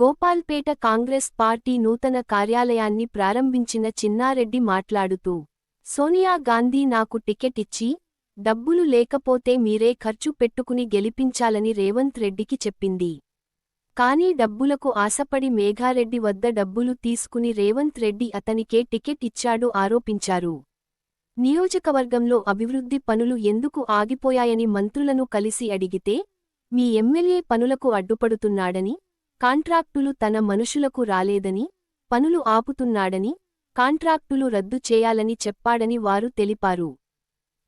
Gopalpet Congress party నూతన కార్యాలయాన్ని ప్రారంభించిన చిన్నారెడ్డి మాట్లాడుతూ, సోనియా గాంధీ నాకు టికెట్ ఇచ్చి, డబ్బులు లేకపోతే మీరే ఖర్చు పెట్టుకుని గెలిపించాలని రేవంత్ రెడ్డికి చెప్పింది. కానీ డబ్బులకు ఆశపడి మేఘారెడ్డి వద్ద డబ్బులు తీసుకుని రేవంత్ రెడ్డి అతనికే టికెట్ ఇచ్చాడు ఆరోపించారు. నియోజకవర్గంలో అభివృద్ధి పనులు ఎందుకు ఆగిపోయాయని మంత్రులను కలిసి అడిగితే, మీ ఎమ్మెల్యే పనులకు అడ్డుపడుతున్నాడని, కాంట్రాక్టులు తన మనుషులకు రాలేదని, పనులు ఆపుతున్నాడని, కాంట్రాక్టులు రద్దు చేయాలని చెప్పాడని వారు తెలిపారు.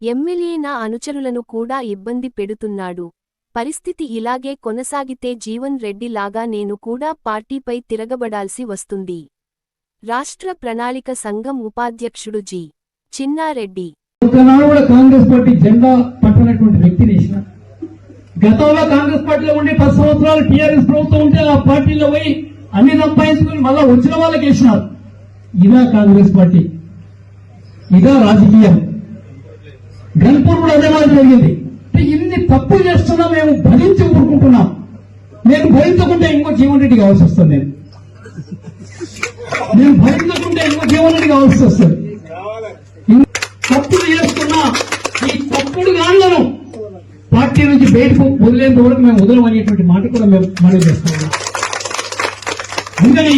ఎమ్మెల్యే నా అనుచరులను కూడా ఇబ్బంది పెడుతున్నాడు. పరిస్థితి ఇలాగే కొనసాగితే జీవన్ రెడ్డి లాగా నేను కూడా పార్టీపై తిరగబడాల్సి వస్తుంది. రాష్ట్ర ప్రణాళిక సంఘం ఉపాధ్యక్షుడు జి. చిన్నారెడ్డి. కాంగ్రెస్ పార్టీ జెండా పట్టినటువంటి వ్యక్తిని గతంలో కాంగ్రెస్ పార్టీలో ఉండి 10 సంవత్సరాలు టీఆర్ఎస్ ప్రభుత్వం ఉంటే ఆ పార్టీలో పోయి అన్ని సంపాదించుకుని మళ్ళా వచ్చిన వాళ్ళకి వేసినారు. ఇదా కాంగ్రెస్ పార్టీ, ఇదా రాజకీయం. గన్పూర్ కూడా అదే మాదిరి జరిగింది. ఇన్ని తప్పులు చేస్తున్నా మేము భరించి ఊరుకుంటున్నాం. నేను భరించకుంటే ఇంకో జీవన్ రెడ్డి కావాల్సి వస్తుంది. నేను భరించకుంటే ఇంకో జీవన్ రెడ్డి కావాల్సి వస్తుంది. తప్పులు చేస్తున్నా ఈ తప్పుడు గాళ్లను పార్టీ నుంచి బయటకు వదిలేంత వరకు మేము వదలమనేటువంటి మాట కూడా మేము మనవి చేస్తున్నాం. అందుకని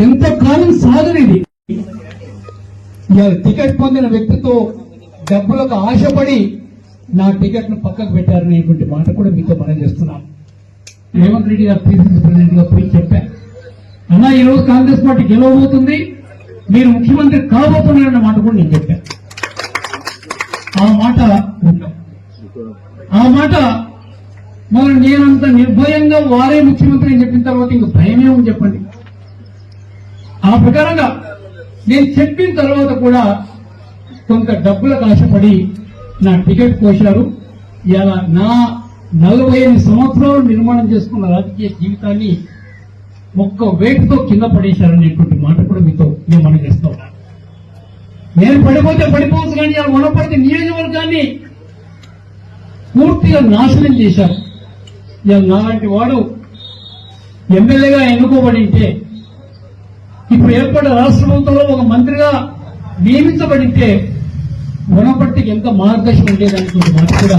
ఎంతకాలం సాగనిది టికెట్ పొందిన వ్యక్తితో డబ్బులకు ఆశపడి నా టికెట్ ను పక్కకు పెట్టారనేటువంటి మాట కూడా మీతో మనం చేస్తున్నాం. రేవంత్ రెడ్డి గారు పిసిసి ప్రెసిడెంట్ గా పోయి చెప్పారు, అన్నా ఈరోజు కాంగ్రెస్ పార్టీ గెలవబోతుంది, మీరు ముఖ్యమంత్రి కాబోతున్నారన్న మాట కూడా నేను చెప్పాను. ఆ మాట మరి నేనంత నిర్భయంగా వారే ముఖ్యమంత్రి అని చెప్పిన తర్వాత ఇంక భయమేమని చెప్పండి. ఆ ప్రకారంగా నేను చెప్పిన తర్వాత కూడా కొంత డబ్బులకు ఆశపడి నా టికెట్ కోశారు. ఇలా నా 45 సంవత్సరాలు నిర్మాణం చేసుకున్న రాజకీయ జీవితాన్ని ఒక్క వేటుతో కింద పడేశారనేటువంటి మాట కూడా మీతో నేను మనం చేస్తా ఉన్నాను. నేను పడిపోతే పడిపోవచ్చు, కానీ ఇలా వనపడితే నియోజకవర్గాన్ని పూర్తిగా నాశనం చేశారు. నాలాంటి వాడు ఎమ్మెల్యేగా ఎన్నుకోబడి ఉంటే, ఇప్పుడు ఏర్పడ్డ రాష్ట్ర ప్రభుత్వంలో ఒక మంత్రిగా నియమించబడితే వనపర్తికి ఎంత మార్గదర్శనం ఉండేదానికి మాట కూడా